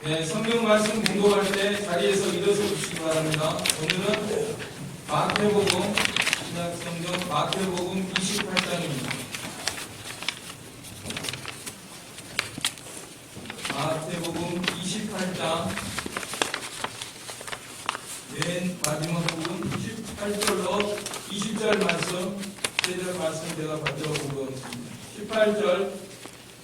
네, 성경 말씀 공부할 때 자리에서 일어서 주시기 바랍니다. 오늘은 마태복음, 신약성경 마태복음 28장입니다. 마태복음 28장 맨 마지막 부분 18절로 20절 말씀, 3절 말씀 제가 가져와 보겠습니다. 18절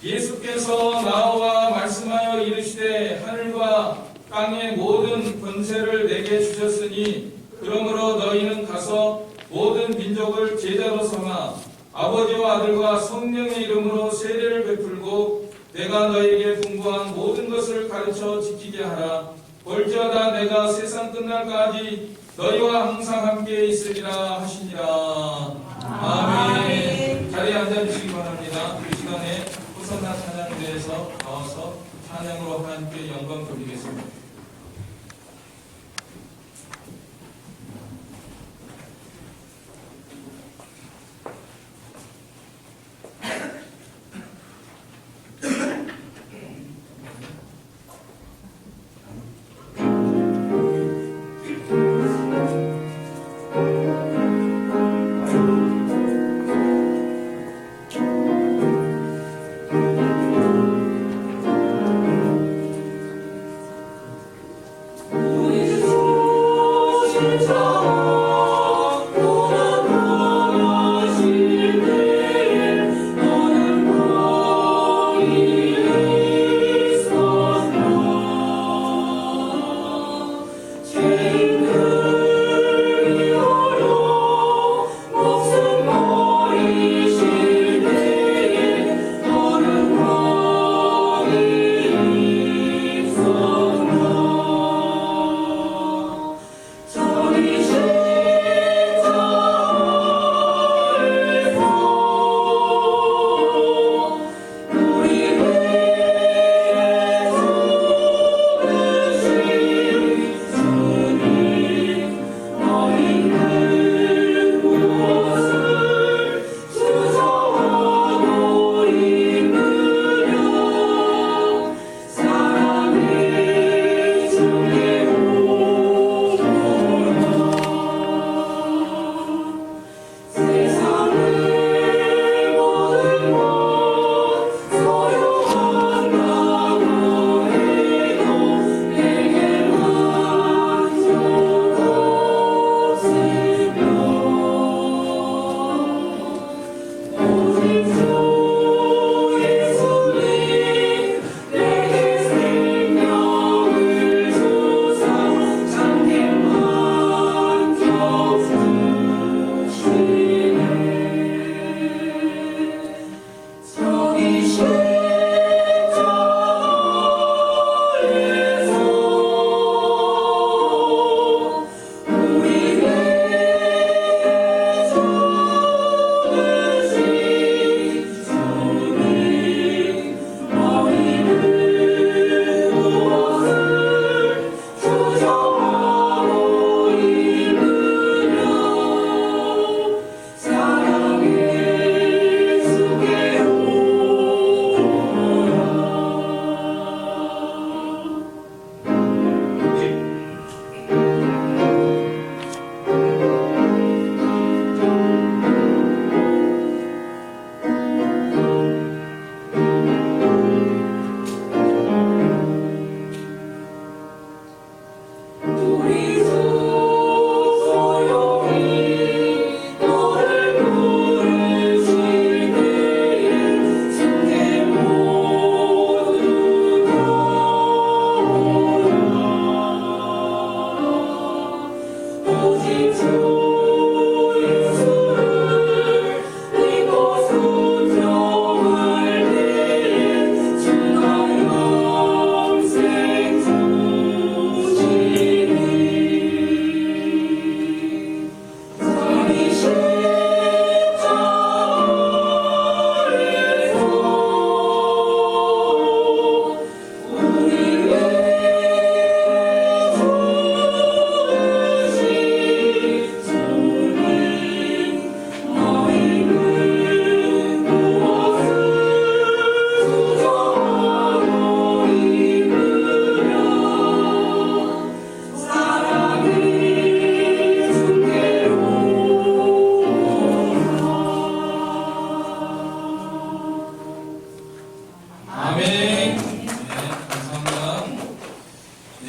예수께서 나와 말씀하여 이르시되 하늘과 땅의 모든 권세를 내게 주셨으니 그러므로 너희는 가서 모든 민족을 제자로 삼아 아버지와 아들과 성령의 이름으로 세례를 베풀고 내가 너희에게 분부한 모든 것을 가르쳐 지키게 하라. 볼지어다 내가 세상 끝날까지 너희와 항상 함께 있으리라 하시니라. 아멘. 자리에 앉아주시기 바랍니다. 이 시간에 호산나 찬양대에서 나와서 찬양으로 하나님께 영광 돌리겠습니다.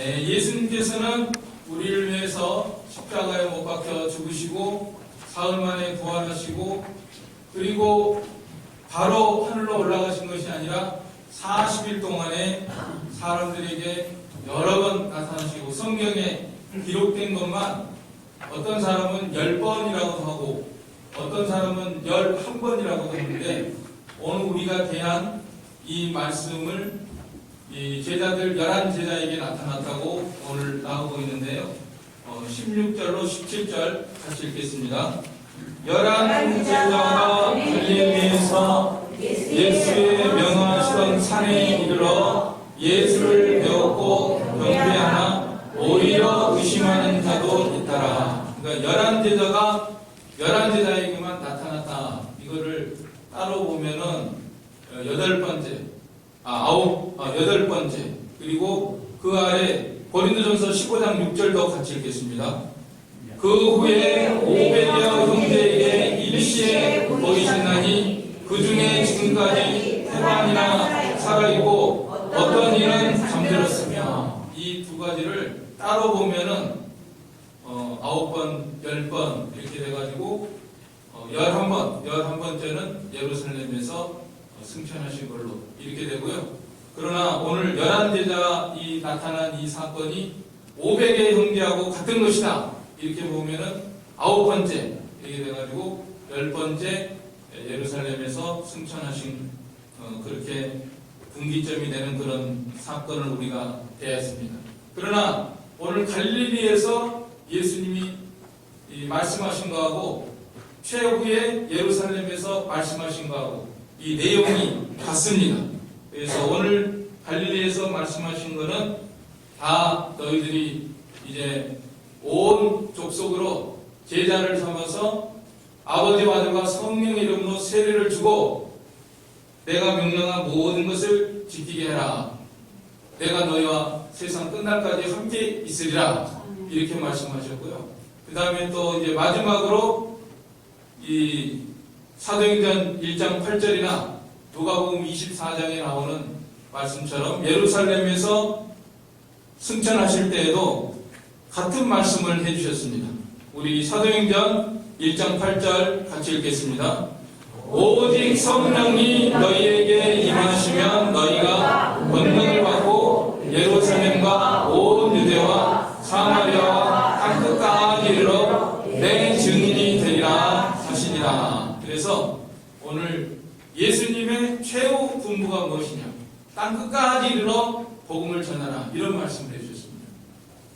예수님께서는 우리를 위해서 십자가에 못 박혀 죽으시고 사흘 만에 부활하시고 그리고 바로 하늘로 올라가신 것이 아니라 40일 동안에 사람들에게 여러 번 나타나시고 성경에 기록된 것만 어떤 사람은 10번이라고도 하고 어떤 사람은 11번이라고도 하는데 오늘 우리가 대한 이 말씀을 이 제자들 11제자에게 나타났다고 오늘 나오고 있는데요. 16절로 17절 같이 읽겠습니다. 11제자가 갈릴리에서 예수의 명하시던 산에 이르러 예수를 배웠고 경배하나 오히려 의심하는 자도 있더라. 그러니까 11제자에게만 나타났다. 이거를 따로 보면은 8번째, 8번째. 그리고 그 아래 고린도전서 15장 6절도 같이 읽겠습니다. 그 후에 500여 형제에게 일시에 보이셨나니 그 중에 지금까지 태반이나 살아있고 어떤 이는 잠들었으며 이 두 가지를 따로 보면은 9번, 10번 이렇게 돼가지고 11번째는 예루살렘에서 승천하신 걸로 이렇게 되고요. 그러나 오늘 11제자 나타난 이 사건이 500의 형제하고 같은 것이다. 이렇게 보면은 9번째 이렇게 돼가지고 10번째 예루살렘에서 승천하신 그렇게 분기점이 되는 그런 사건을 우리가 대했습니다. 그러나 오늘 갈릴리에서 예수님이 말씀하신 거하고 최후에 예루살렘에서 말씀하신 거하고 이 내용이 같습니다. 그래서 오늘 갈릴리에서 말씀하신 거는 다 너희들이 이제 온 족속으로 제자를 삼아서 아버지와 아들과 성령의 이름으로 세례를 주고 내가 명령한 모든 것을 지키게 해라. 내가 너희와 세상 끝날까지 함께 있으리라. 이렇게 말씀하셨고요. 그 다음에 또 이제 마지막으로 이 사도행전 1장 8절이나 누가복음 24장에 나오는 말씀처럼 예루살렘에서 승천하실 때에도 같은 말씀을 해주셨습니다. 우리 사도행전 1장 8절 같이 읽겠습니다. 오직 성령이 너희에게 임하시면 너희가 권능을 받고 예루살렘과 온 유대와 사마리아와 땅끝까지 이르러 내 증인이 되리라 하시니라. 그래서 오늘 예수님의 최후 분부가 무엇이냐? 땅끝까지 이르러 복음을 전하라. 이런 말씀을 해주셨습니다.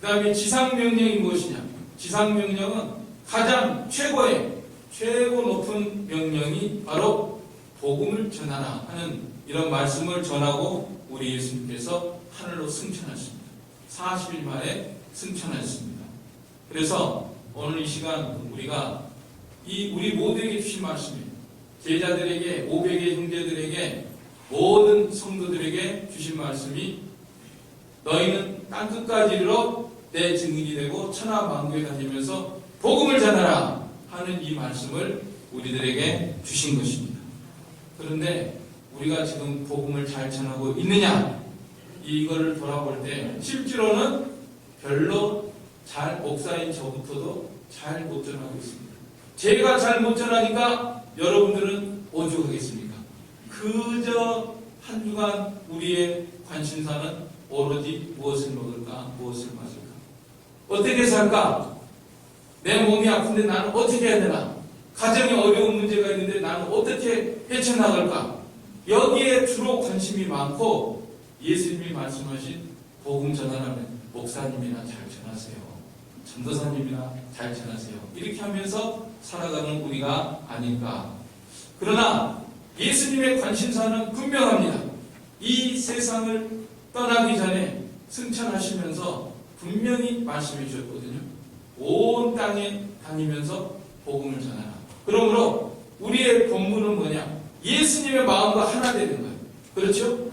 그 다음에 지상명령이 무엇이냐? 지상명령은 가장 최고 높은 명령이 바로 복음을 전하라 하는 이런 말씀을 전하고 우리 예수님께서 하늘로 승천하십니다. 40일 만에 승천하셨습니다. 그래서 오늘 이 시간 우리가 우리 모두에게 주신 말씀이에요. 제자들에게, 500의 형제들에게, 모든 성도들에게 주신 말씀이 너희는 땅끝까지 이르러 내 증인이 되고 천하 만국에 다니면서 복음을 전하라 하는 이 말씀을 우리들에게 주신 것입니다. 그런데 우리가 지금 복음을 잘 전하고 있느냐? 이거를 돌아볼 때 실제로는 별로 목사인 저부터도 잘 못 전하고 있습니다. 제가 잘 못 전하니까 여러분들은 오죽하겠습니까? 그저 한 주간 우리의 관심사는 오로지 무엇을 먹을까, 무엇을 마실까, 어떻게 살까, 내 몸이 아픈데 나는 어떻게 해야 되나, 가정에 어려운 문제가 있는데 나는 어떻게 헤쳐나갈까, 여기에 주로 관심이 많고 예수님이 말씀하신 복음 전하라면 목사님이나 잘 전하세요, 전도사님이나 잘 전하세요, 이렇게 하면서 살아가는 우리가 아닐까. 그러나 예수님의 관심사는 분명합니다. 이 세상을 떠나기 전에 승천하시면서 분명히 말씀해 주셨거든요. 온 땅에 다니면서 복음을 전하라. 그러므로 우리의 본문은 뭐냐? 예수님의 마음과 하나 되는 거예요. 그렇죠?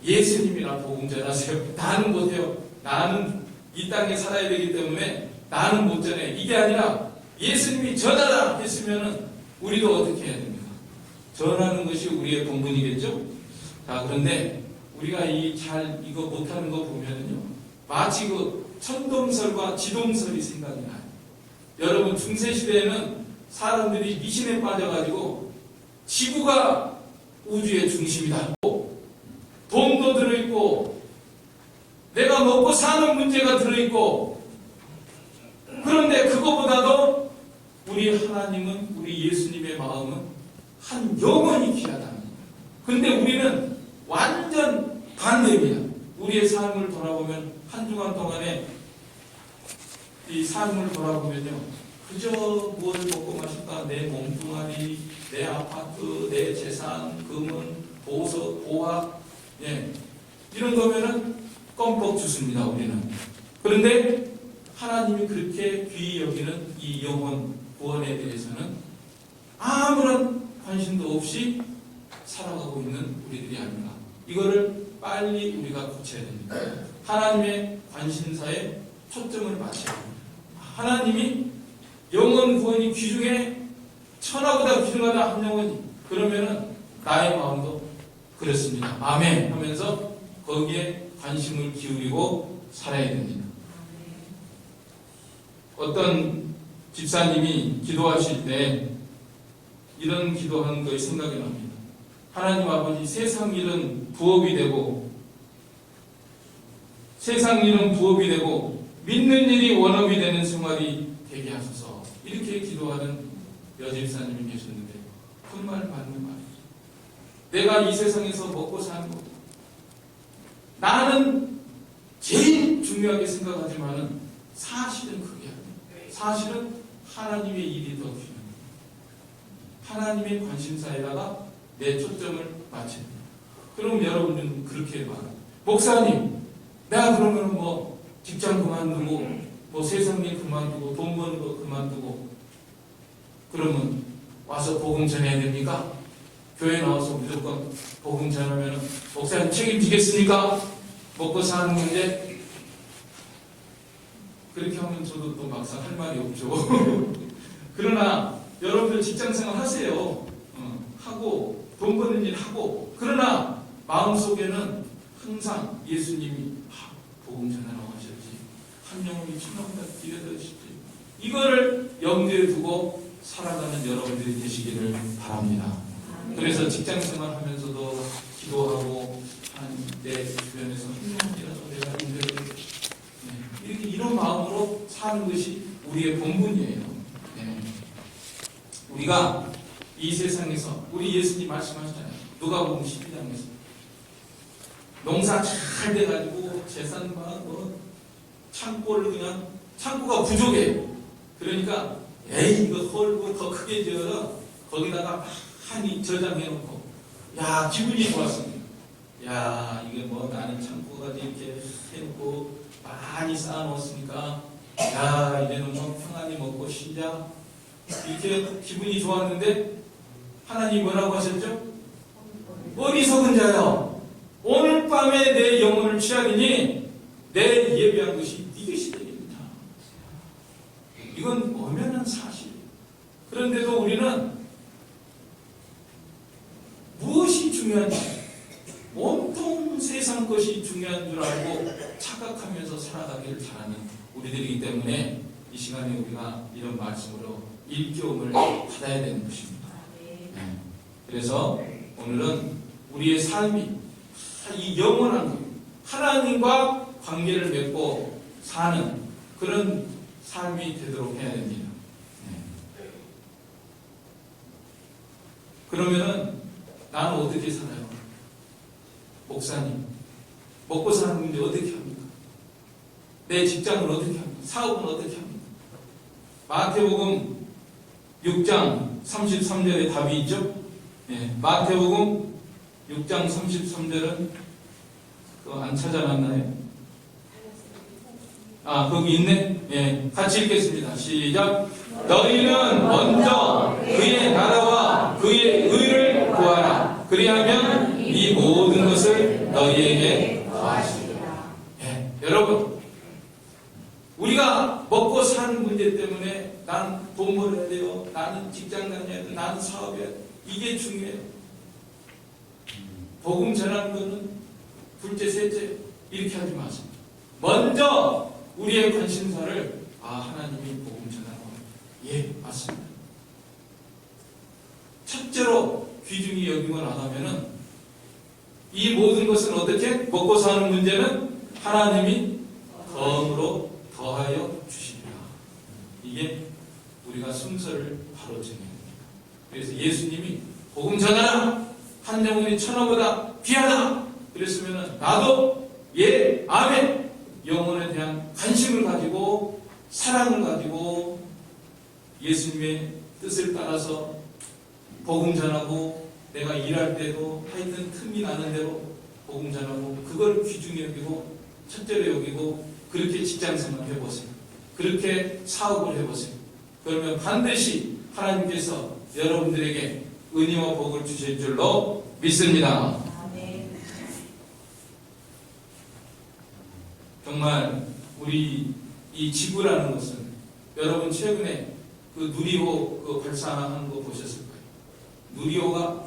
예수님이나 복음 전하세요. 나는 못해요. 나는 이 땅에 살아야 되기 때문에 나는 못 전해. 이게 아니라 예수님이 전하라 했으면은 우리도 어떻게 해야 됩니까? 전하는 것이 우리의 본분이겠죠? 자, 그런데 우리가 이거 못하는 거 보면은요, 마치 그 천동설과 지동설이 생각이 나요. 여러분, 중세시대에는 사람들이 미신에 빠져가지고 지구가 우주의 중심이다, 돈도 들어있고 내가 먹고 사는 문제가 들어있고, 그런데 그거보다도 우리 하나님은, 우리 예수님의 마음은 한 영혼이 귀하다는 거예요. 근데 우리는 완전 반대입니다. 우리의 삶을 돌아보면, 한 주간 동안에 이 삶을 돌아보면요, 그저 뭘 먹고 마실까, 내 몸뚱아리, 내 아파트, 내 재산, 금은, 보석, 보화, 이런 거면은 껌뻑 주습니다, 우리는. 그런데 하나님이 그렇게 귀히 여기는 이 영혼 구원에 대해서는 아무런 관심도 없이 살아가고 있는 우리들이 아닌가. 이거를 빨리 우리가 고쳐야 됩니다. 하나님의 관심사에 초점을 맞춰야 합니다. 하나님이 영혼 구원이 귀중해, 천하보다 귀중하다 한 영혼이, 그러면은 나의 마음도 그렇습니다. 아멘 하면서 거기에 관심을 기울이고 살아야 됩니다. 어떤 집사님이 기도하실 때 이런 기도하는 것이 생각이 납니다. 하나님 아버지, 세상 일은 부업이 되고, 세상 일은 부업이 되고 믿는 일이 원업이 되는 생활이 되게 하소서. 이렇게 기도하는 여집사님이 계셨는데 정말 맞는 말이죠. 내가 이 세상에서 먹고 사는 것, 나는 제일 중요하게 생각하지만은 사실은 그게 아니에요. 사실은 하나님의 일이 더 중요합니다. 하나님의 관심사에다가 내 초점을 맞춰야 돼요. 그럼 여러분은 그렇게 말해요. 목사님, 내가 그러면 뭐 직장 그만두고, 뭐 세상 일 그만두고, 돈 버는 거 그만두고, 그러면 와서 복음 전해야 됩니까? 교회 나와서 무조건 복음 전하면 목사님 책임지겠습니까? 먹고 사는 문제? 그렇게 하면 저도 또 막상 할 말이 없죠. 그러나 여러분들 직장생활 하세요. 하고 돈 버는 일 하고, 그러나 마음속에는 항상 예수님이 복음 전하러 가셨지, 한 영혼이 천하보다 귀하시지, 이거를 염두에 두고 살아가는 여러분들이 되시기를 바랍니다. 그래서 직장생활 하면서도 기도하고, 내 주변에서 한 명이라도 내가 인들을 이렇게 이런 마음으로 사는 것이 우리의 본분이에요. 우리가 이 세상에서, 우리 예수님 말씀하셨잖아요. 누가복음 12장에서 농사 잘 돼가지고 재산 뭐 창고를 그냥, 창고가 부족해. 그러니까 에이 이거 헐고 더 크게 지어서 거기다가 많이 저장해놓고, 야 기분이 좋았습니다. 야 이게 뭐 나는 창고까지 이렇게 해놓고 많이 쌓아놓았으니까 야 이제는 뭐 평안히 먹고 쉬자, 이렇게 기분이 좋았는데 하나님 뭐라고 하셨죠? 어리석은 자여, 오늘 밤에 내 영혼을 취하리니 내 예배한 것이 네 것이 되리이다. 이건 엄연한 사실. 그런데도 우리는 무엇이 중요한지, 온통 세상 것이 중요한 줄 알고 착각하면서 살아가기를 잘하는 우리들이기 때문에 이 시간에 우리가 이런 말씀으로 일깨움을 받아야 되는 것입니다. 그래서 오늘은 우리의 삶이 이 영원한 것, 하나님과 관계를 맺고 사는 그런 삶이 되도록 해야 됩니다. 그러면은 나는 어떻게 살아요? 목사님, 먹고 사는 문제 어떻게 합니까? 내 직장을 어떻게 합니까? 사업은 어떻게 합니까? 마태복음 6장 33절에 답이 있죠? 마태복음 6장 33절은 그거 안 찾아놨나요? 거기 있네? 같이 읽겠습니다. 시작. 너희는 먼저 그의 나라와 그의 의를 구하라. 그리하면 이 모든 것을 너희에게 더하시리라. 여러분, 우리가 먹고 사는 문제 때문에 나는 돈 벌어야 돼요, 나는 직장 다녀야 돼요, 나는 사업해야 돼요, 이게 중요해요. 복음 전하는 거는 둘째, 셋째 이렇게 하지 마세요. 먼저 우리의 관심사를 하나님이 복음 전하고 예 맞습니다. 첫째로 귀중히 여기고 나가면은 이 모든 것은 어떻게 먹고 사는 문제는 하나님이 덤으로 더하여 주시리라. 이게 우리가 순서를 바로 정해야 됩니다. 그래서 예수님이 복음 전하라 한 영혼이 천원보다 귀하다 그랬으면 나도 예 아멘 영혼에 대한 관심을 가지고 사랑을 가지고 예수님의 뜻을 따라서 복음 전하고 내가 일할 때도 하여튼 틈이 나는 대로 복음 전하고 그걸 귀중히 여기고 첫째로 여기고 그렇게 직장생활 해보세요. 그렇게 사업을 해보세요. 그러면 반드시 하나님께서 여러분들에게 은혜와 복을 주실 줄로 믿습니다. 정말 우리 이 지구라는 것은 여러분 최근에 그 누리호 그 발사하는 거 보셨을 거예요. 누리호가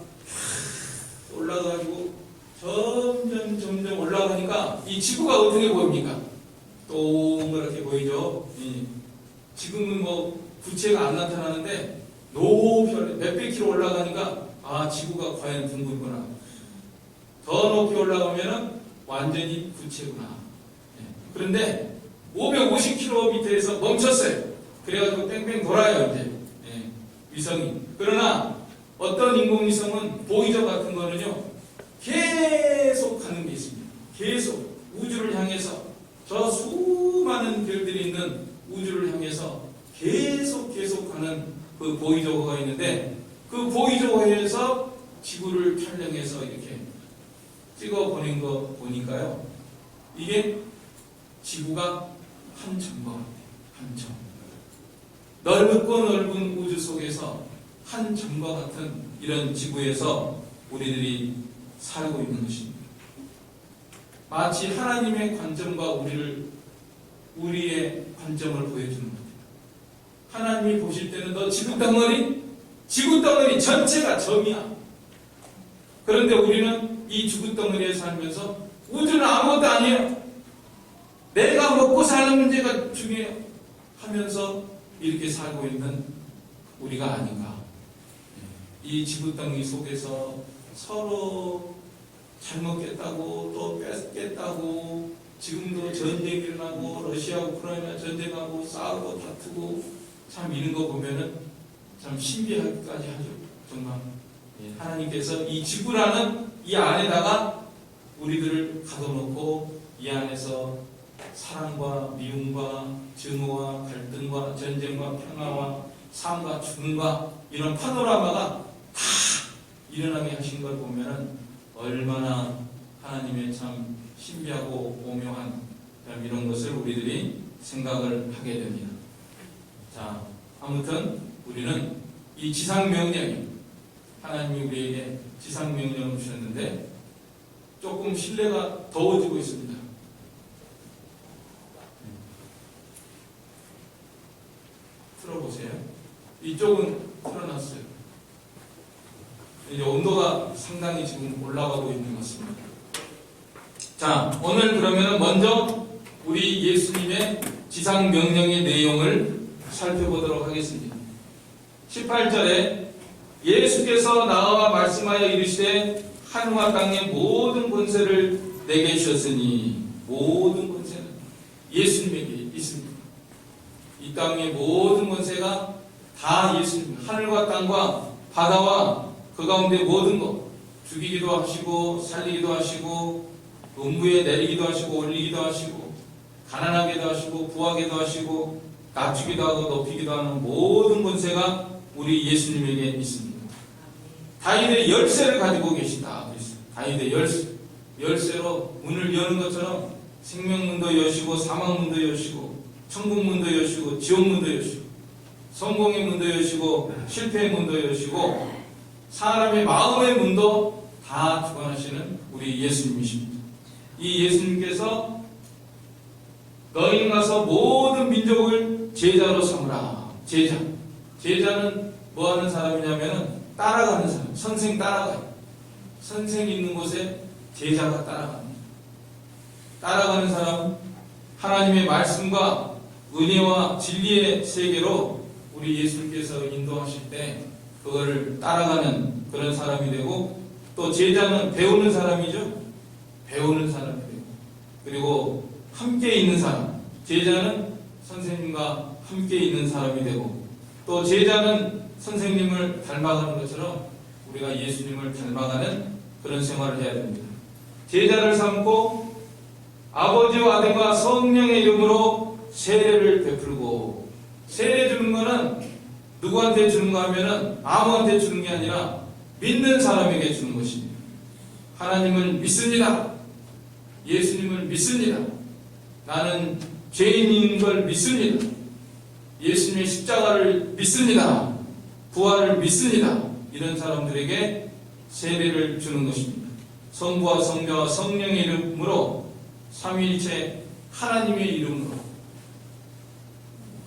올라가지고 점점 올라가니까 이 지구가 어떻게 보입니까? 동그랗게 보이죠? 지금은 뭐 구체가 안 나타나는데 높이 몇백 킬로 올라가니까 지구가 과연 둥글구나. 더 높이 올라가면은 완전히 구체구나. 그런데 550km에서 멈췄어요. 그래가지고 뺑뺑 돌아요 이제 위성이. 그러나 어떤 인공위성은 보이저 같은 거는요 계속 가는 게 있습니다. 계속 우주를 향해서 저 수많은 별들이 있는 우주를 향해서 계속 가는 그 보이저가 있는데 그 보이저에서 지구를 촬영해서 이렇게 찍어 보낸 거 보니까요 이게 지구가 한 점과 같아요. 한 점. 넓고 넓은 우주 속에서 한 점과 같은 이런 지구에서 우리들이 살고 있는 것입니다. 마치 하나님의 관점과 우리의 관점을 보여주는 것 같아요. 하나님이 보실 때는 너 지구 덩어리 전체가 점이야. 그런데 우리는 이 지구 덩어리에 살면서 우주는 아무것도 아니에요. 내가 먹고 사는 문제가 중요해요 하면서 이렇게 살고 있는 우리가 아닌가. 이 지구덩이 속에서 서로 잘못 깼다고 또 뺏겠다고 지금도 전쟁이 일어나고 러시아 우크라이나 전쟁하고 싸우고 다투고 참 이런 거 보면은 참 신비하기까지 하죠. 정말 하나님께서 이 지구라는 이 안에다가 우리들을 가둬놓고 이 안에서 사랑과 미움과 증오와 갈등과 전쟁과 평화와 삶과 죽음과 이런 파노라마가 다 일어나게 하신 걸 보면 얼마나 하나님의 참 신비하고 오묘한 이런 것을 우리들이 생각을 하게 됩니다. 자, 아무튼 우리는 이 지상명령이 하나님이 우리에게 지상명령을 주셨는데 조금 신뢰가 더워지고 있습니다. 틀어보세요. 이쪽은 틀어놨어요. 이제 온도가 상당히 지금 올라가고 있는 것 같습니다. 자, 오늘 그러면 먼저 우리 예수님의 지상 명령의 내용을 살펴보도록 하겠습니다. 18절에 예수께서 나와 말씀하여 이르시되 하늘과 땅의 모든 권세를 내게 주셨으니 모든 권세는 예수님에게 있습니다. 이 땅의 모든 권세가 다 예수님, 하늘과 땅과 바다와 그 가운데 모든 것, 죽이기도 하시고 살리기도 하시고 음부에 내리기도 하시고 올리기도 하시고 가난하게도 하시고 부하게도 하시고 낮추기도 하고 높이기도 하는 모든 권세가 우리 예수님에게 있습니다. 다윗의 열쇠를 가지고 계시다. 다윗의 열쇠로 문을 여는 것처럼 생명문도 여시고 사망문도 여시고 천국문도 여시고 지옥문도 여시고 성공의 문도 여시고 실패의 문도 여시고 사람의 마음의 문도 다 주관하시는 우리 예수님이십니다. 이 예수님께서 너희는 가서 모든 민족을 제자로 삼으라. 제자는 뭐 하는 사람이냐면 따라가는 사람. 선생 따라가요. 선생이 있는 곳에 제자가 따라갑니다. 따라가는 사람 하나님의 말씀과 은혜와 진리의 세계로 우리 예수님께서 인도하실 때 그거를 따라가는 그런 사람이 되고, 또 제자는 배우는 사람이죠. 배우는 사람이 되고, 그리고 함께 있는 사람, 제자는 선생님과 함께 있는 사람이 되고, 또 제자는 선생님을 닮아가는 것처럼 우리가 예수님을 닮아가는 그런 생활을 해야 됩니다. 제자를 삼고 아버지와 아들과 성령의 이름으로 세례를 베풀고, 세례 주는 거는 누구한테 주는 거 하면은 아무한테 주는 게 아니라 믿는 사람에게 주는 것입니다. 하나님을 믿습니다. 예수님을 믿습니다. 나는 죄인인 걸 믿습니다. 예수님의 십자가를 믿습니다. 부활을 믿습니다. 이런 사람들에게 세례를 주는 것입니다. 성부와 성자와 성령의 이름으로 삼위일체 하나님의 이름으로.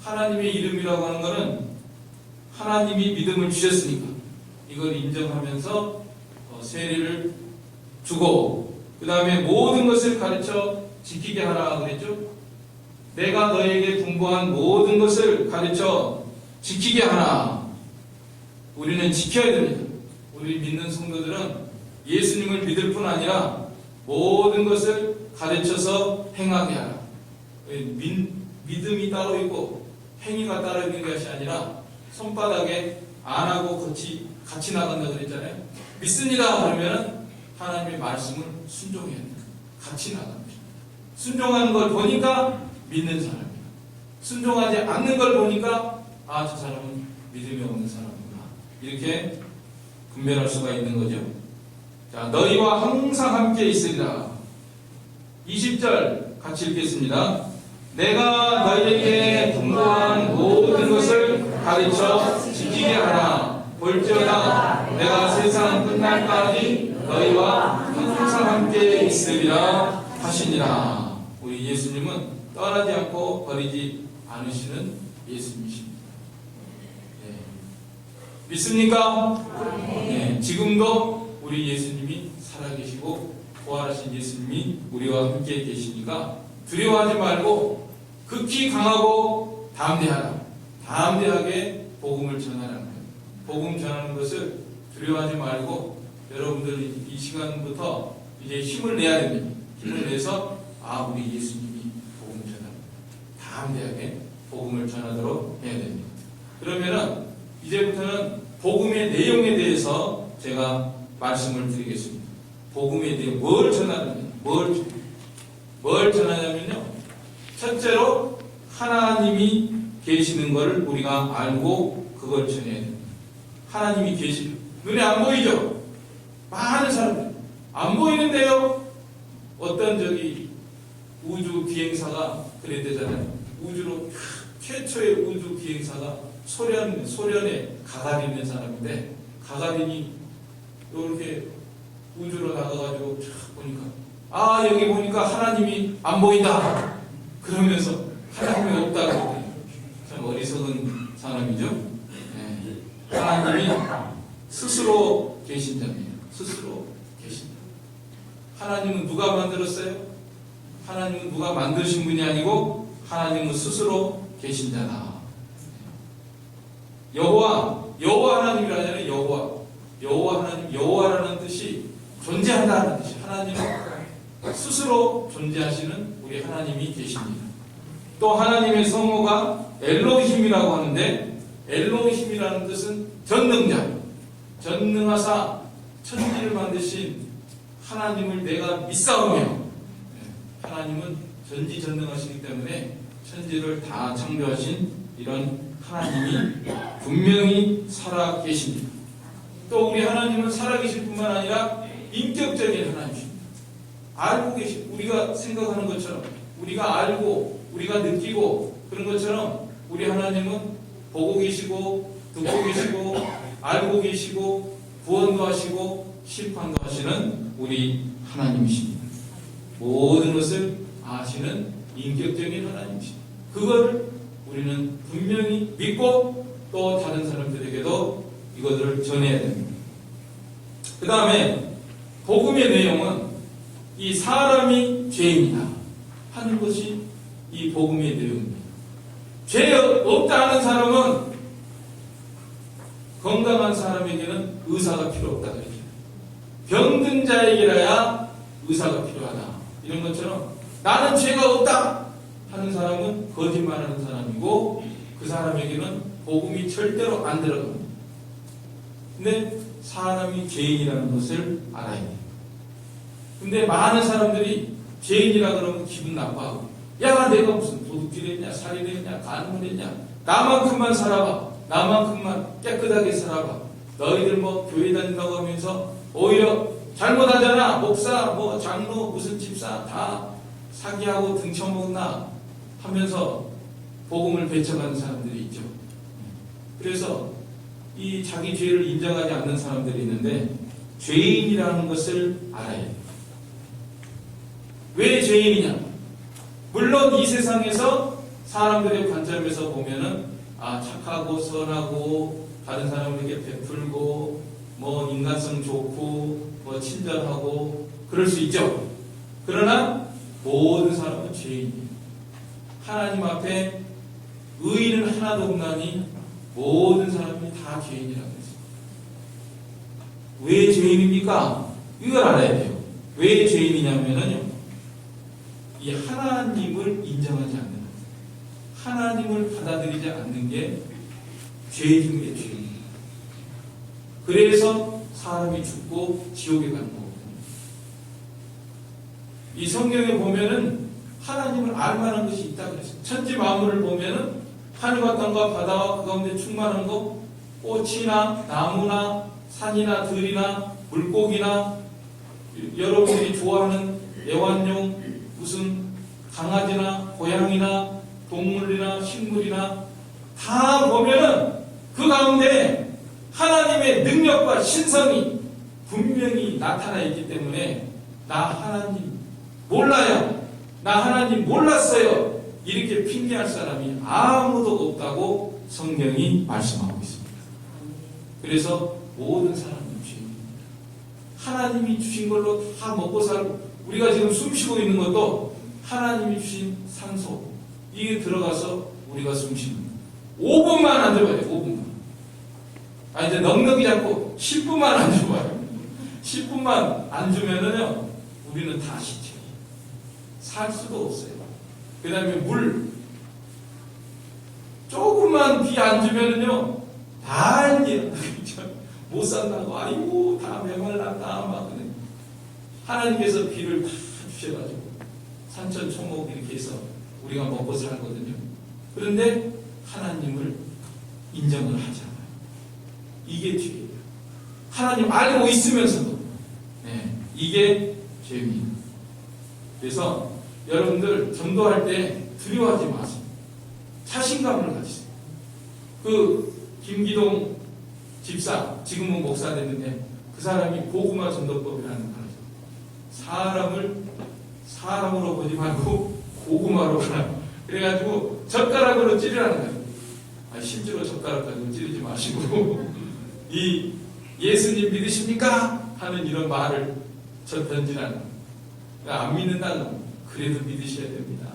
하나님의 이름이라고 하는 것은 하나님이 믿음을 주셨으니까 이걸 인정하면서 세례를 주고, 그 다음에 모든 것을 가르쳐 지키게 하라 그랬죠. 내가 너에게 분부한 모든 것을 가르쳐 지키게 하라. 우리는 지켜야 됩니다. 우리 믿는 성도들은 예수님을 믿을 뿐 아니라 모든 것을 가르쳐서 행하게 하라. 믿음이 따로 있고 행위가 따로 있는 것이 아니라 손바닥에 안 하고 같이 나간다 그랬잖아요. 믿습니다 그러면 하나님의 말씀을 순종해야 됩니다. 같이 나갑니다. 순종하는 걸 보니까 믿는 사람이야. 순종하지 않는 걸 보니까 저 사람은 믿음이 없는 사람이구나, 이렇게 분별할 수가 있는 거죠. 자, 너희와 항상 함께 있으리라. 20절 같이 읽겠습니다. 내가 너희에게 분부한 모든 것을 가르쳐 지키게 하라. 볼지어다 내가 세상 끝날까지 너희와 항상 함께 있으리라 하시니라. 우리 예수님은 떠나지 않고 버리지 않으시는 예수님이십니다. 네. 믿습니까? 네. 지금도 우리 예수님이 살아계시고 부활하신 예수님이 우리와 함께 계시니까 두려워하지 말고 극히 강하고 담대하게 복음을 전하라는 거예요. 복음 전하는 것을 두려워하지 말고 여러분들 이 시간부터 이제 힘을 내야 됩니다. 힘을 내서 우리 예수님이 복음 전합니다. 담대하게 복음을 전하도록 해야 됩니다. 그러면은 이제부터는 복음의 내용에 대해서 제가 말씀을 드리겠습니다. 복음에 대해 뭘 전하느냐, 뭘 전하냐면요. 첫째로 하나님이 계시는 것을 우리가 알고 그걸 전해야 됩니다. 하나님이 계시는, 눈에 안 보이죠? 많은 사람들 안 보이는데요. 어떤 우주 비행사가 그랬대잖아요. 우주로 최초의 우주 비행사가 소련의 가가린이라는 사람인데, 가가린이 이렇게 우주로 나가가지고 쫙 보니까 여기 보니까 하나님이 안 보인다 그러면서 하나님이 없다고. 참 어리석은 사람이죠. 네. 하나님이 스스로 계신 자입니다. 스스로 계신다. 하나님은 누가 만들었어요? 하나님은 누가 만드신 분이 아니고 하나님은 스스로 계신 자다. 여호와 하나님이라잖아요. 여호와 하나님, 여호와라는 뜻이 존재한다는 뜻이, 하나님은 스스로 존재하시는 우리 하나님이 계십니다. 또 하나님의 성호가 엘로힘이라고 하는데, 엘로힘이라는 뜻은 전능자, 전능하사 천지를 만드신 하나님을 내가 믿사오며, 하나님은 전지전능하시기 때문에 천지를 다 창조하신 이런 하나님이 분명히 살아 계십니다. 또 우리 하나님은 살아계실 뿐만 아니라 인격적인 하나님이십니다. 알고 계시고, 우리가 생각하는 것처럼, 우리가 알고 우리가 느끼고 그런 것처럼 우리 하나님은 보고 계시고 듣고 계시고 알고 계시고 구원도 하시고 심판도 하시는 우리 하나님이십니다. 모든 것을 아시는 인격적인 하나님이십니다. 그걸 우리는 분명히 믿고 또 다른 사람들에게도 이것을 전해야 됩니다. 그 다음에 복음의 내용은 이 사람이 죄인이다 하는 것이 이 복음의 내용입니다. 죄 없다 하는 사람은 건강한 사람에게는 의사가 필요 없다 그러죠. 병든 자에게라야 의사가 필요하다. 이런 것처럼 나는 죄가 없다 하는 사람은 거짓말하는 사람이고 그 사람에게는 복음이 절대로 안 들어갑니다. 근데 사람이 죄인이라는 것을 알아야 돼요. 근데 많은 사람들이 죄인이라 그러면 기분 나빠하고 야 내가 무슨 도둑질했냐 살인했냐 간음했냐 나만큼만 살아봐 나만큼만 깨끗하게 살아봐 너희들 뭐 교회 다닌다고 하면서 오히려 잘못하잖아 목사 뭐 장로 무슨 집사 다 사기하고 등쳐먹나 하면서 복음을 배척하는 사람들이 있죠. 그래서 이 자기 죄를 인정하지 않는 사람들이 있는데 죄인이라는 것을 알아야 해요. 왜 죄인이냐? 물론 이 세상에서 사람들의 관점에서 보면은 착하고 선하고 다른 사람에게 베풀고 뭐 인간성 좋고 뭐 친절하고 그럴 수 있죠. 그러나 모든 사람은 죄인이에요. 하나님 앞에 의인은 하나도 없나니 모든 사람이 다 죄인이라고 했습니다. 왜 죄인입니까? 이걸 알아야 돼요. 왜 죄인이냐면요. 이 하나님을 인정하지 않는 것, 하나님을 받아들이지 않는 게 죄 중에 죄입니다. 그래서 사람이 죽고 지옥에 가는 거거든요. 이 성경에 보면은 하나님을 알만한 것이 있다 그랬어요. 천지 만물을 보면은 하늘과 땅과 바다와 그 가운데 충만한 것, 꽃이나 나무나 산이나 들이나 물고기나 여러분들이 좋아하는 애완용 무슨 강아지나 고양이나 동물이나 식물이나 다 보면은 그 가운데 하나님의 능력과 신성이 분명히 나타나 있기 때문에 나 하나님 몰라요. 나 하나님 몰랐어요. 이렇게 핑계할 사람이 아무도 없다고 성경이 말씀하고 있습니다. 그래서 모든 사람은 죄인입니다. 하나님이 주신 걸로 다 먹고 살고 우리가 지금 숨 쉬고 있는 것도 하나님이 주신 산소 이게 들어가서 우리가 숨 쉬는 거예요. 5분만 안 줘봐요. 5분만. 이제 넉넉히 잡고 10분만 안 줘봐요. 10분만 안 주면은요 우리는 다 시체. 살 수도 없어요. 그 다음에 물 조금만 비 안 주면은요 난리야. 못 산다고 아이고 다 메말랐다 막 그래. 하나님께서 비를 다 주셔가지고 산천초목 이렇게 해서 우리가 먹고 살거든요. 그런데 하나님을 인정을 하지 않아요. 이게 죄예요. 하나님 알고 있으면서도 이게 죄입니다. 그래서 여러분들 전도할 때 두려워하지 마세요. 자신감을 가지세요. 그 김기동 집사 지금은 목사 됐는데 그 사람이 고구마 전도법이라는 걸 하죠. 사람을 사람으로 보지 말고 고구마로 보라. 그래가지고 젓가락으로 찌르라는 거예요. 실제로 젓가락 가지고 찌르지 마시고 이 예수님 믿으십니까? 하는 이런 말을 던지라는 거예요. 그러니까 안 믿는다는 그래도 믿으셔야 됩니다.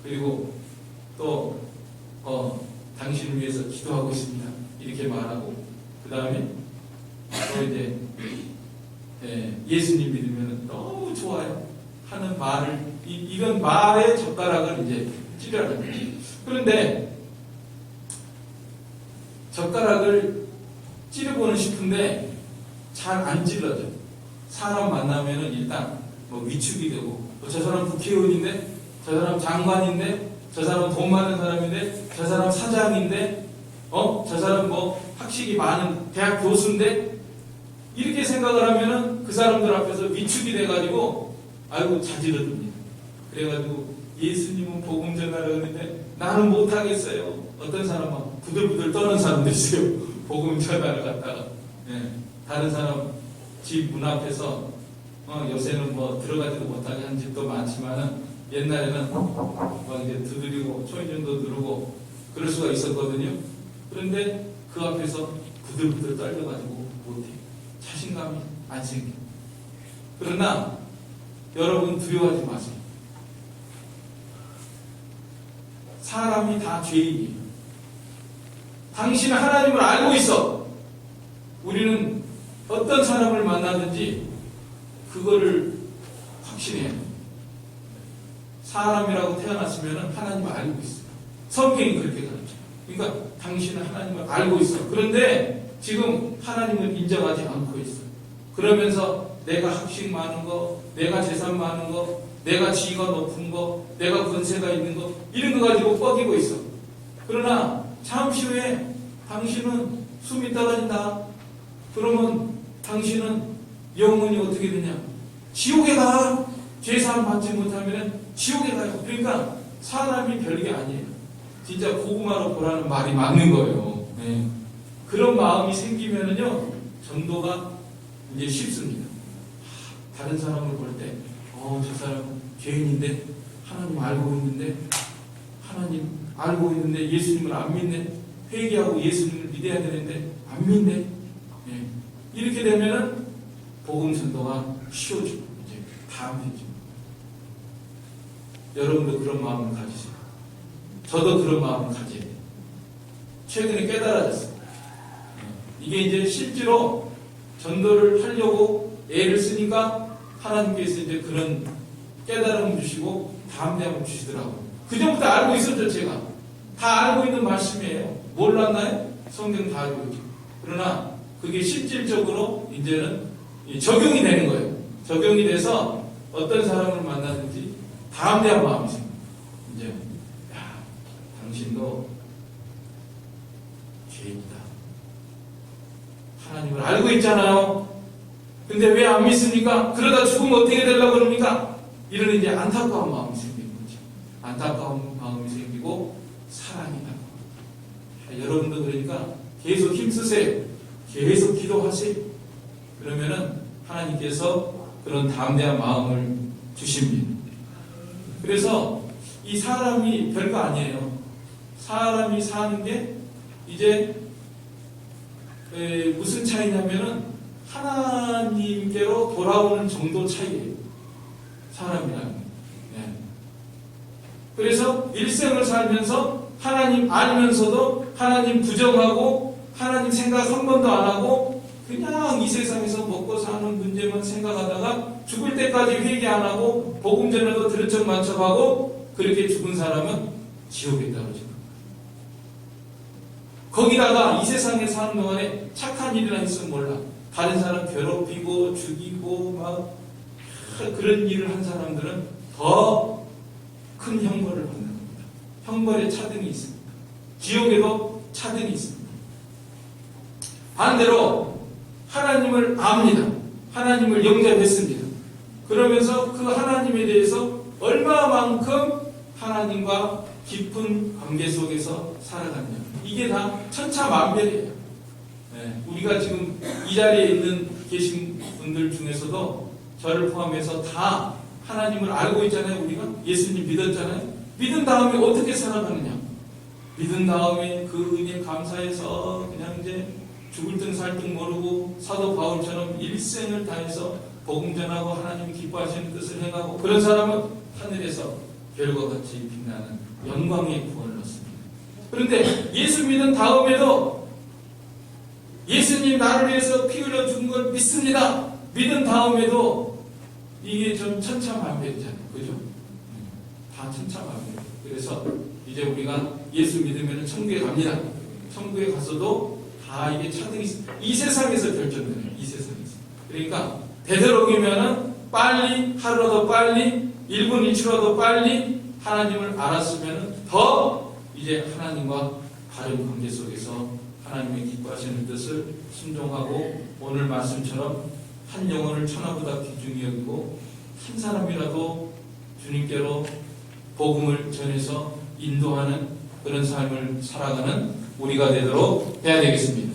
그리고 또 당신을 위해서 기도하고 있습니다. 이렇게 말하고 그 다음에 또 이제 예수님 믿으면 너무 좋아요 하는 말을 이런 말에 젓가락을 이제 찌르라는 거예요. 그런데 젓가락을 찌르고는 싶은데 잘 안 찔러져요. 사람 만나면은 일단 뭐 위축이 되고 저 사람 국회의원인데 저 사람 장관인데 저 사람 돈 많은 사람인데 저 사람 사장인데 저 사람 뭐 학식이 많은 대학 교수인데 이렇게 생각을 하면은 그 사람들 앞에서 위축이 돼가지고 아이고 자지러듭니다. 그래가지고 예수님은 복음 전하라고 했는데 나는 못하겠어요. 어떤 사람은 부들부들 떠는 사람도 있어요. 복음 전하러 갔다가 다른 사람 집 문 앞에서 요새는 뭐 들어가지도 못하게 하는 집도 많지만은 옛날에는 막 이제 두드리고 초인종도 누르고 그럴 수가 있었거든요. 그런데 그 앞에서 부들부들 떨려가지고 못해. 자신감이 안 생겨. 그러나 여러분 두려워하지 마세요. 사람이 다 죄인이에요. 당신은 하나님을 알고 있어. 우리는 어떤 사람을 만나든지 그거를 확신해야 돼요. 사람이라고 태어났으면 하나님을 알고 있어요. 성경이 그렇게 가르쳐요. 그러니까 당신은 하나님을 알고 있어. 그런데 지금 하나님을 인정하지 않고 있어. 그러면서 내가 학식 많은 거, 내가 재산 많은 거, 내가 지위가 높은 거, 내가 권세가 있는 거, 이런 거 가지고 뻐기고 있어. 그러나 잠시 후에 당신은 숨이 떨어진다. 그러면 당신은 영혼이 어떻게 되냐? 지옥에 가. 죄사함 받지 못하면 지옥에 가요. 그러니까 사람이 별게 아니에요. 진짜 고구마로 보라는 말이 맞는 거예요. 네. 그런 마음이 생기면은요, 전도가 이제 쉽습니다. 다른 사람을 볼 때, 저 사람은 죄인인데, 하나님 알고 있는데, 하나님 알고 있는데, 예수님을 안 믿네. 회개하고 예수님을 믿어야 되는데, 안 믿네. 네. 이렇게 되면은, 복음 전도가 쉬워지고, 이제 다음 되죠. 여러분도 그런 마음을 가지세요. 저도 그런 마음을 가져야 돼요. 최근에 깨달아졌어요. 이게 이제 실제로 전도를 하려고 애를 쓰니까 하나님께서 이제 그런 깨달음을 주시고 담대함을 주시더라고요. 그전부터 알고 있었죠, 제가. 다 알고 있는 말씀이에요. 몰랐나요? 성경 다 알고 있죠. 그러나 그게 실질적으로 이제는 적용이 되는 거예요. 적용이 돼서 어떤 사람을 만나든지 담대한 마음이 생겨요. 이제, 야, 당신도 죄인이다. 하나님을 알고 있잖아요. 근데 왜 안 믿습니까? 그러다 죽으면 어떻게 되려고 그럽니까? 이런 이제 안타까운 마음이 생기는 거죠. 안타까운 마음이 생기고 사랑이 나고. 여러분도 그러니까 계속 힘쓰세요. 계속 기도하세요. 그러면은 하나님께서 그런 담대한 마음을 주십니다. 그래서 이 사람이 별거 아니에요. 사람이 사는 게 이제 무슨 차이냐면은 하나님께로 돌아오는 정도 차이예요. 사람이라는 게. 네. 그래서 일생을 살면서 하나님 알면서도 하나님 부정하고 하나님 생각 한 번도 안 하고 그냥 이 세상에서 먹고 사는 문제만 생각하다가 죽을 때까지 회개 안 하고 복음 전에도 들은 척 만척하고 그렇게 죽은 사람은 지옥에 떨어집니다. 거기다가 이 세상에 사는 동안에 착한 일이나 있으면 몰라. 다른 사람 괴롭히고 죽이고 막 그런 일을 한 사람들은 더 큰 형벌을 받는 겁니다. 형벌에 차등이 있습니다. 지옥에도 차등이 있습니다. 반대로 하나님을 압니다. 하나님을 영접했습니다. 그러면서 그 하나님에 대해서 얼마만큼 하나님과 깊은 관계 속에서 살아가느냐. 이게 다 천차만별이에요. 네, 우리가 지금 이 자리에 있는 계신 분들 중에서도 저를 포함해서 다 하나님을 알고 있잖아요. 우리가 예수님 믿었잖아요. 믿은 다음에 어떻게 살아가느냐. 믿은 다음에 그 은혜 감사해서 그냥 이제 죽을 등 살 등 모르고 사도 바울처럼 일생을 다해서 복음 전하고 하나님 기뻐하시는 뜻을 행하고 그런 사람은 하늘에서 별과 같이 빛나는 영광의 구원을 얻습니다. 그런데 예수 믿은 다음에도 예수님 나를 위해서 피 흘려 죽은 걸 믿습니다. 믿은 다음에도 이게 좀 천차만별이잖아요. 그죠? 다 천차만별. 그래서 이제 우리가 예수 믿으면 천국에 갑니다. 천국에 가서도 다 이게 차등이 있습니다. 이 세상에서 결정되네요. 이 세상에서. 그러니까 되도록이면은 빨리 하루라도 빨리 1분 1초라도 빨리 하나님을 알았으면 더 이제 하나님과 바른 관계 속에서 하나님의 기뻐하시는 뜻을 순종하고 오늘 말씀처럼 한 영혼을 천하보다 귀중히 여기고 한 사람이라도 주님께로 복음을 전해서 인도하는 그런 삶을 살아가는 우리가 되도록 해야 되겠습니다.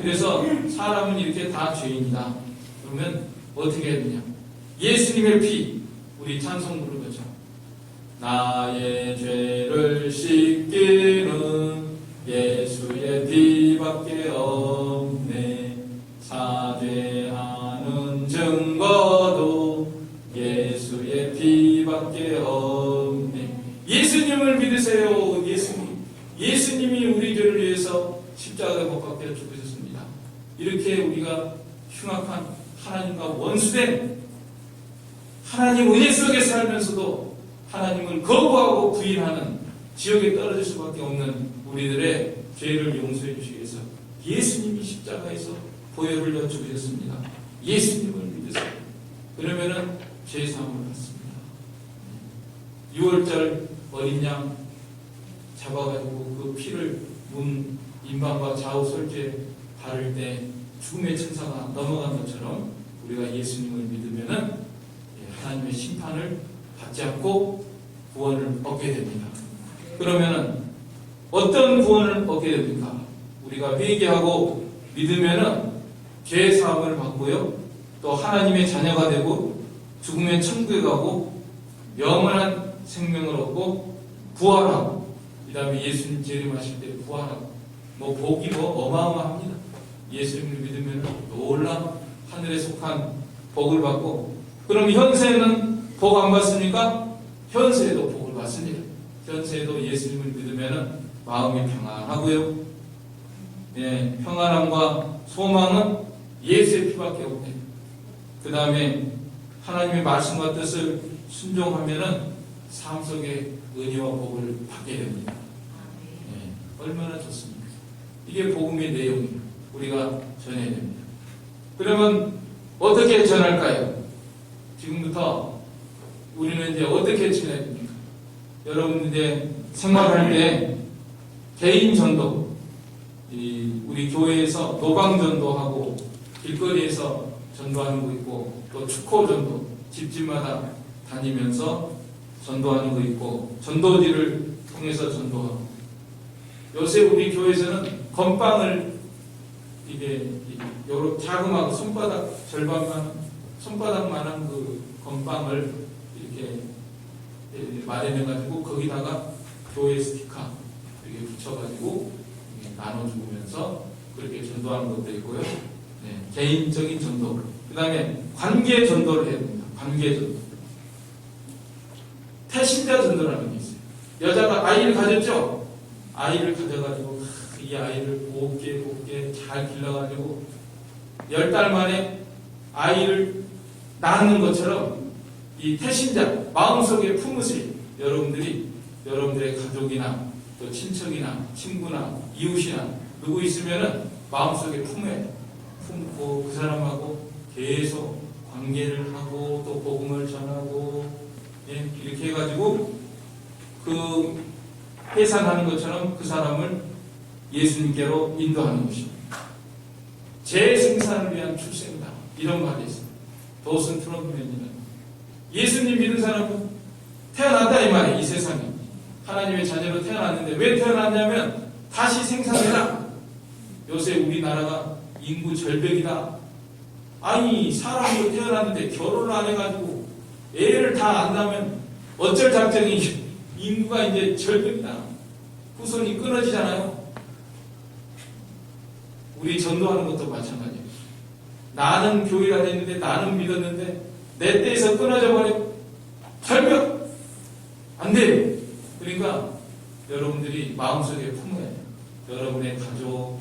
그래서 사람은 이렇게 다 죄인이다. 그러면 어떻게 해야 되냐? 예수님의 피, 우리 찬송 부르죠. 나의 죄를 씻기는 예수의 피밖에 없네. 사죄하는 증거도 예수의 피밖에 없네. 예수님을 믿으세요. 예수님이 우리 죄를 위해서 십자가에 못 박혀 죽으셨습니다. 이렇게 우리가 흉악한 하나님과 원수된 하나님 은혜 속에 살면서도 하나님을 거부하고 부인하는 지옥에 떨어질 수밖에 없는 우리들의 죄를 용서해 주시기 위해서 예수님이 십자가에서 보혈 흘려 죽으셨습니다. 예수님을 믿으세요. 그러면은 죄사함을 받습니다. 6월절 어린 양 잡아가지고 그 피를 문 임방과 좌우 설주에 바를 때 죽음의 천사가 넘어간 것처럼 우리가 예수님을 믿으면은 하나님의 심판을 받지 않고 구원을 얻게 됩니다. 그러면은 어떤 구원을 얻게 됩니까? 우리가 회개하고 믿으면은 죄 사함을 받고요. 또 하나님의 자녀가 되고 죽음의 천국에 가고 영원한 생명을 얻고 부활하고 그 다음에 예수님 재림하실 때 부활하고 복이 어마어마합니다. 예수님을 믿으면 놀라운 하늘에 속한 복을 받고 그럼 현세는 복 안 받습니까? 현세에도 복을 받습니다. 현세에도 예수님을 믿으면 마음이 평안하고요. 평안함과 소망은 예수의 피밖에 없네요. 그 다음에 하나님의 말씀과 뜻을 순종하면은 삶 속에 은혜와 복을 받게 됩니다. 얼마나 좋습니까? 이게 복음의 내용이에요. 우리가 전해야 됩니다. 그러면 어떻게 전할까요? 지금부터 우리는 이제 어떻게 지내야 됩니까? 여러분 이제 생활할 때 개인 전도, 우리 교회에서 노방 전도하고 길거리에서 전도하는 거 있고 또 축호 전도, 집집마다 다니면서 전도하는 거 있고 전도지를 통해서 전도하고 요새 우리 교회에서는 건빵을 이게 요렇게 자그마한 손바닥 절반만 손바닥만한 그 건빵을 이렇게 마련해가지고 거기다가 교회 스티커 이렇게 붙여가지고 나눠주면서 그렇게 전도하는 것도 있고요. 개인적인 전도. 그 다음에 관계 전도를 해야 됩니다. 관계 전도. 태신자 전도라는 게 있어요. 여자가 아이를 가졌죠? 아이를 가져가지고 이 아이를 곱게 잘 길러가지고 10달 만에 아이를 낳는 것처럼 이 태신자 마음속에 품으실 여러분들의 가족이나 또 친척이나 친구나 이웃이나 누구 있으면은 마음속에 품고 그 사람하고 계속 관계를 하고 또 복음을 전하고 이렇게 해가지고 그 해산하는 것처럼 그 사람을 예수님께로 인도하는 것입니다. 재생산을 위한 출생이다. 이런 말이 있습니다. 도슨 트럼프맨이는 예수님 믿은 사람은 태어났다 이 말이에요. 이 세상에 하나님의 자녀로 태어났는데 왜 태어났냐면 다시 생산해라. 요새 우리나라가 인구 절벽이다. 아니 사람으로 태어났는데 결혼을 안 해가지고 애를 다 안 낳으면 어쩔 작정이 인구가 이제 절벽이다. 후손이 끊어지잖아요. 우리 전도하는 것도 마찬가지예요. 나는 교회를 다녔는데 나는 믿었는데 내 때에서 끊어져 버려. 절벽 안 돼요. 그러니까 여러분들이 마음속에 품어야 돼요. 여러분의 가족,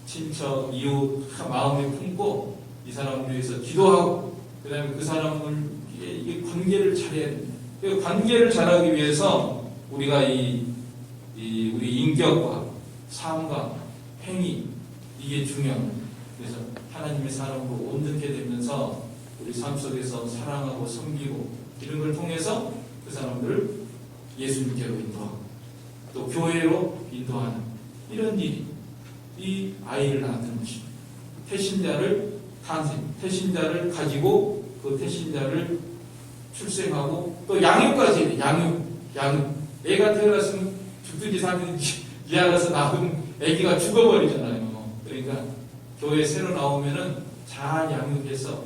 친척, 이웃 마음에 품고 이 사람을 위해서 기도하고 그 다음에 그 사람을 이게 관계를 잘해야 됩니다. 그 관계를 잘하기 위해서 우리가 우리 인격과 삶과 행위 이게 중요합니다. 그래서 하나님의 사람으로 온전케 되면서 우리 삶 속에서 사랑하고 섬기고 이런 걸 통해서 그 사람들을 예수님께로 인도하고 또 교회로 인도하는 이런 일이 이 아이를 낳는 것입니다. 태신자를 가지고 그 태신자를 출생하고 또 양육까지 양육. 애가 태어났으면 죽든지 살든지 이 안에서 낳은 애기가 죽어버리잖아요. 그러니까 교회 새로 나오면은 잘 양육해서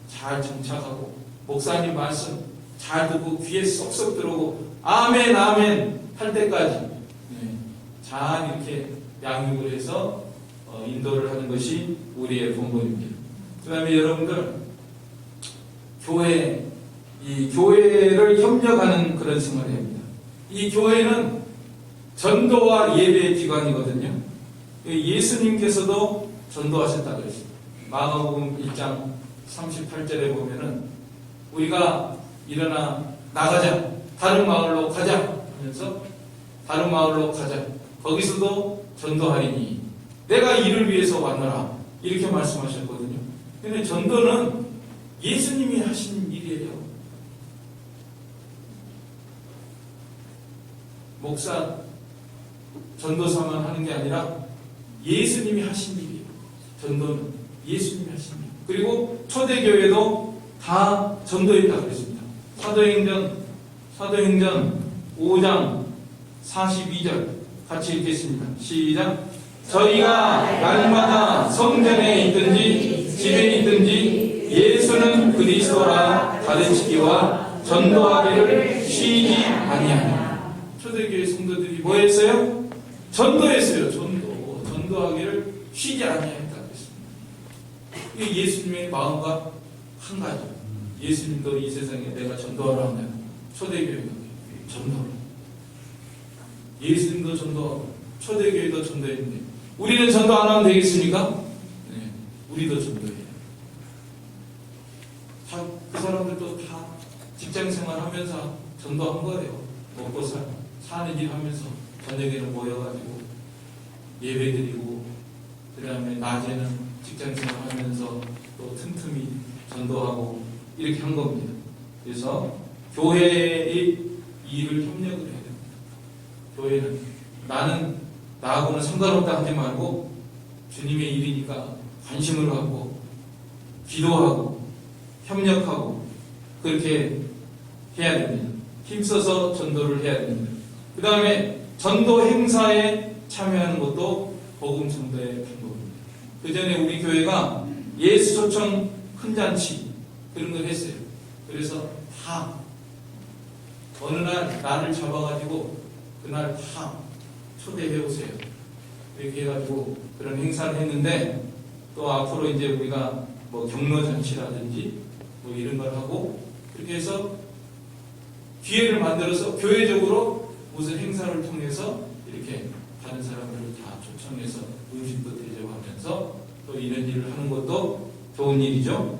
잘 정착하고 목사님 말씀 잘 듣고 귀에 쏙쏙 들어오고 아멘 할 때까지 잘 이렇게 양육을 해서 인도를 하는 것이 우리의 본분입니다. 그 다음에 여러분들 교회를 협력하는 그런 생활을 합니다. 이 교회는 전도와 예배의 기관이거든요. 예수님께서도 전도하셨다고 했습니다. 마가복음 1장 38절에 보면은 우리가 일어나 나가자, 다른 마을로 가자 하면서 다른 마을로 가자, 거기서도 전도하리니 내가 이를 위해서 왔노라, 이렇게 말씀하셨거든요. 근데 전도는 예수님이 하신 일이에요. 목사, 전도사만 하는 게 아니라 예수님이 하신 일이에요. 전도는 예수님이 하신 일. 그리고 초대교회도 다 전도했다고 그랬습니다. 사도행전 5장 42절 같이 읽겠습니다. 시작. 저희가 날마다 성전에 있든지 집에 있든지 예수는 그리스도라 가르치기와 전도하기를 쉬지 아니하니. 초대교회 성도들이 뭐 했어요? 전도했어요. 전도하기를 쉬지 아니하였다 그랬습니다. 이게 예수님의 마음과 한 가지. 예수님도 이 세상에 내가 전도하라 하면 초대교회가 전도하라. 예수님도 전도하고 초대교회도 전도했는데 우리는 전도 안 하면 되겠습니까? 네, 우리도 전도해요. 그 사람들도 다 직장생활 하면서 전도한 거예요. 먹고 사는 일 하면서 저녁에는 모여가지고 예배드리고, 그 다음에 낮에는 직장생활 하면서 또 틈틈이 전도하고 이렇게 한 겁니다. 그래서 교회의 일을 협력을 해야 됩니다. 교회는 나하고는 상관없다 하지 말고 주님의 일이니까 관심을 갖고 기도하고 협력하고 그렇게 해야 됩니다. 힘써서 전도를 해야 됩니다. 그 다음에 전도 행사에 참여하는 것도 복음 전도의 방법입니다. 그 전에 우리 교회가 예수 초청 큰 잔치 그런 걸 했어요. 그래서 다 어느 날 나를 잡아가지고 그날 다 초대해 오세요. 이렇게 해가지고 그런 행사를 했는데, 또 앞으로 이제 우리가 뭐 경로 잔치라든지 뭐 이런 걸 하고 그렇게 해서 기회를 만들어서 교회적으로 무슨 행사를 통해서 이렇게 다른 사람들을 다 초청해서 음식도 대접하면서 또 이런 일을 하는 것도 좋은 일이죠.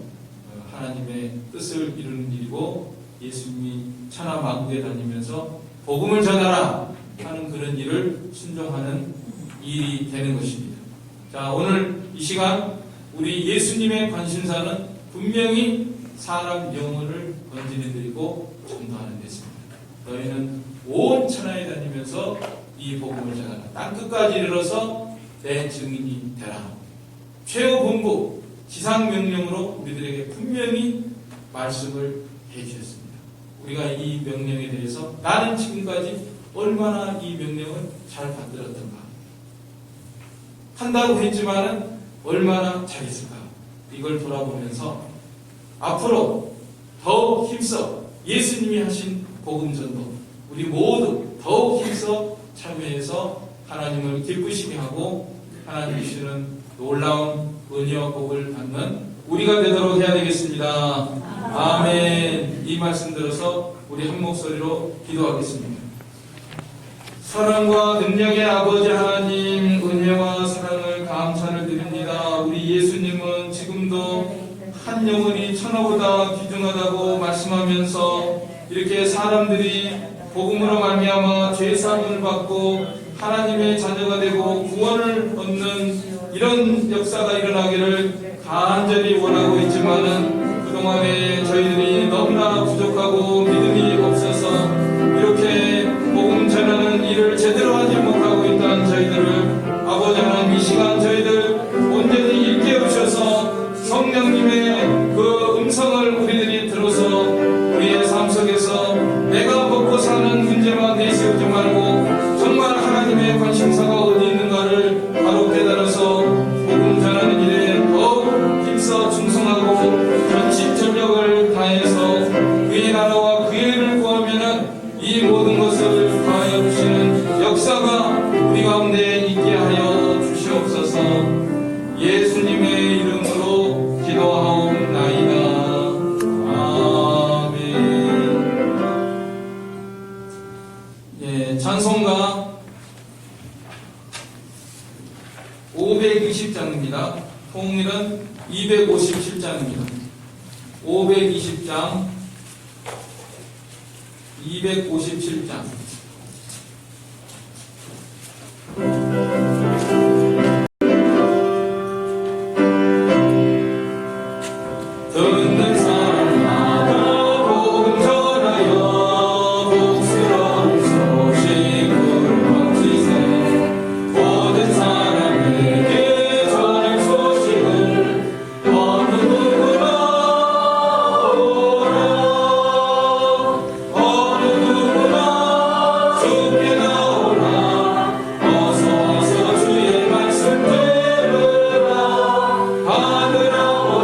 하나님의 뜻을 이루는 일이고 예수님이 천하 만국에 다니면서 복음을 전하라 하는 그런 일을 순종하는 일이 되는 것입니다. 자, 오늘 이 시간 우리 예수님의 관심사는 분명히 사람 영혼을 건지는 데이고 전도하는 데입니다. 너희는 온 천하에 다니면서 이 복음을 전하라. 땅끝까지 이르러서 내 증인이 되라. 최후 본부 지상 명령으로 우리들에게 분명히 말씀을 해주셨습니다. 우리가 이 명령에 대해서 나는 지금까지 얼마나 이 명령을 잘 받들었던가, 한다고 했지만은 얼마나 잘했을까, 이걸 돌아보면서 앞으로 더욱 힘써 예수님이 하신 복음 전도 우리 모두 더욱 힘써 참여해서 하나님을 기쁘시게 하고 하나님 주시는 놀라운 은혜와 복을 받는 우리가 되도록 해야 되겠습니다. 아멘. 이 말씀 들어서 우리 한 목소리로 기도하겠습니다. 사랑과 능력의 아버지 하나님, 은혜와 사랑을 감사를 드립니다. 우리 예수님은 지금도 한 영혼이 천하보다 귀중하다고 말씀하면서 이렇게 사람들이 복음으로 말미암아 죄 사함을 받고 하나님의 자녀가 되고 구원을 얻는 이런 역사가 일어나기를 간절히 원하고 있지만은 그동안에 저희들이 너무나 부족하고 믿음이 없어서 이렇게 복음 전하는 일을 제대로 하지 못하고 있던 저희들을 아버지 하나님 이 시간 저희들 온전히 일깨우셔서 성령님의 그 음성을 우리들이 들어서 우리의 삶 속에서 내가 먹고 사는 문제만 내세우지 말고 정말 하나님의 관심사가 어디 있는가를 바로 깨달아서 복음 전하는 일에 더욱 힘써 충성하고 전심전력을 다해서 그의 나라와 그의 의를 구하면은 이 모든 것을 더하여 주시는 역사가 우리 가운데 있게 하여 주시옵소서. 예수님의 이름으로 기도하옵나이다. 찬송가 520장입니다. 통일은 257장입니다. 520장, 257장. 듣는 사람마다 복음 전하여 복스러운 소식을 번지세. 모든 사람에게 전할 소식을 어느 누구나 오라. 어느 누구나 주께 나오라. 어서 와서 주의 말씀 들으라. 하늘 아버지가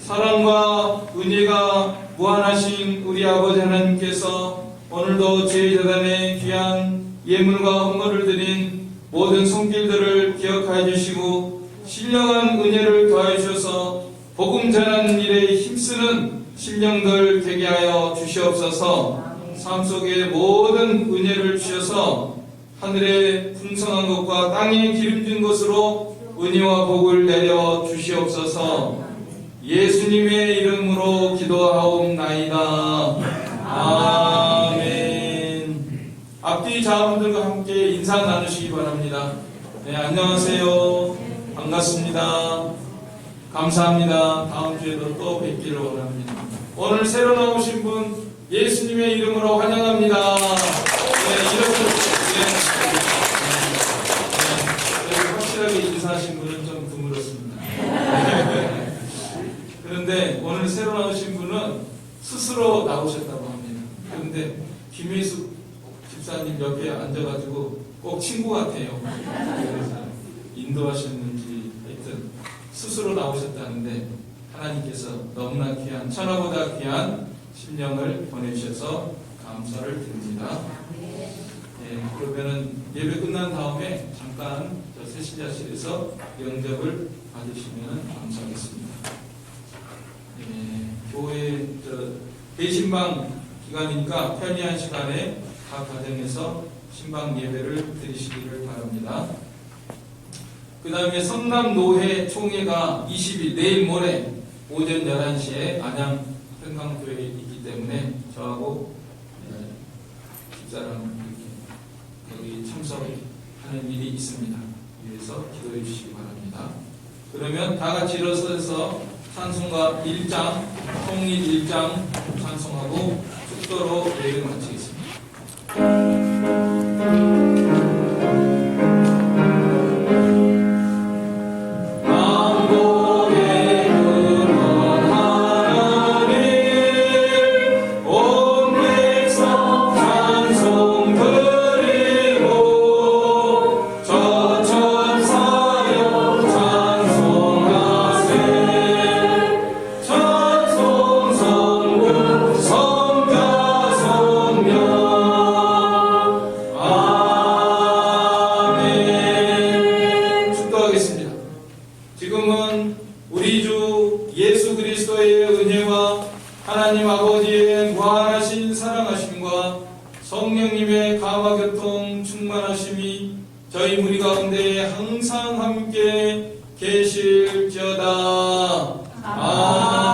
사랑과 은혜가 무한하신 우리 아버지 하나님께서 오늘도 제2재단에 귀한 예물과 헌물을 드린 모든 손길들을 기억하여 주시고 신령한 은혜를 더하여 주셔서 복음 전하는 일에 힘쓰는 심령들 되게 하여 주시옵소서. 삶 속에 모든 은혜를 주셔서 하늘의 풍성한 것과 땅에 기름진 것으로 은혜와 복을 내려 주시옵소서. 예수님의 이름으로 기도하옵나이다. 아멘. 앞뒤 자분들과 함께 인사 나누시기 바랍니다. 네, 안녕하세요. 반갑습니다. 감사합니다. 다음 주에도 또 뵙기를 원합니다. 오늘 새로 나오신 분 예수님의 이름으로 환영합니다. 네, 이렇게 확실하게 인사하신 분은 좀 드물었습니다. 그런데 오늘 새로 나오신 분은 스스로 나오셨다고 합니다. 그런데 김혜숙 집사님 옆에 앉아가지고 꼭 친구 같아요. 그래서 인도하셨는지 하여튼 스스로 나오셨다는데 하나님께서 너무나 귀한, 천하보다 귀한 심령을 보내주셔서 감사를 드립니다. 네, 그러면은 예배 끝난 다음에 잠깐 저 새신자실에서 영접을 받으시면 감사하겠습니다. 네, 교회 대신방 기간이니까 편리한 시간에 각 가정에서 신방 예배를 드리시기를 바랍니다. 그 다음에 성남노회 총회가 20일 내일 모레 오전 11시에 안양 평강교회에 있기 때문에 저하고 집사람 여기 참석하는 일이 있습니다. 위해서 기도해 주시기 바랍니다. 그러면 다 같이 일어서서 찬송가 1장, 통일 1장 찬송하고 축도로 예배를 마치겠습니다. 지금은 우리 주 예수 그리스도의 은혜와 하나님 아버지의 무한하신 사랑하심과 성령님의 감화교통 충만하심이 저희 무리 가운데 항상 함께 계실지어다. 아멘.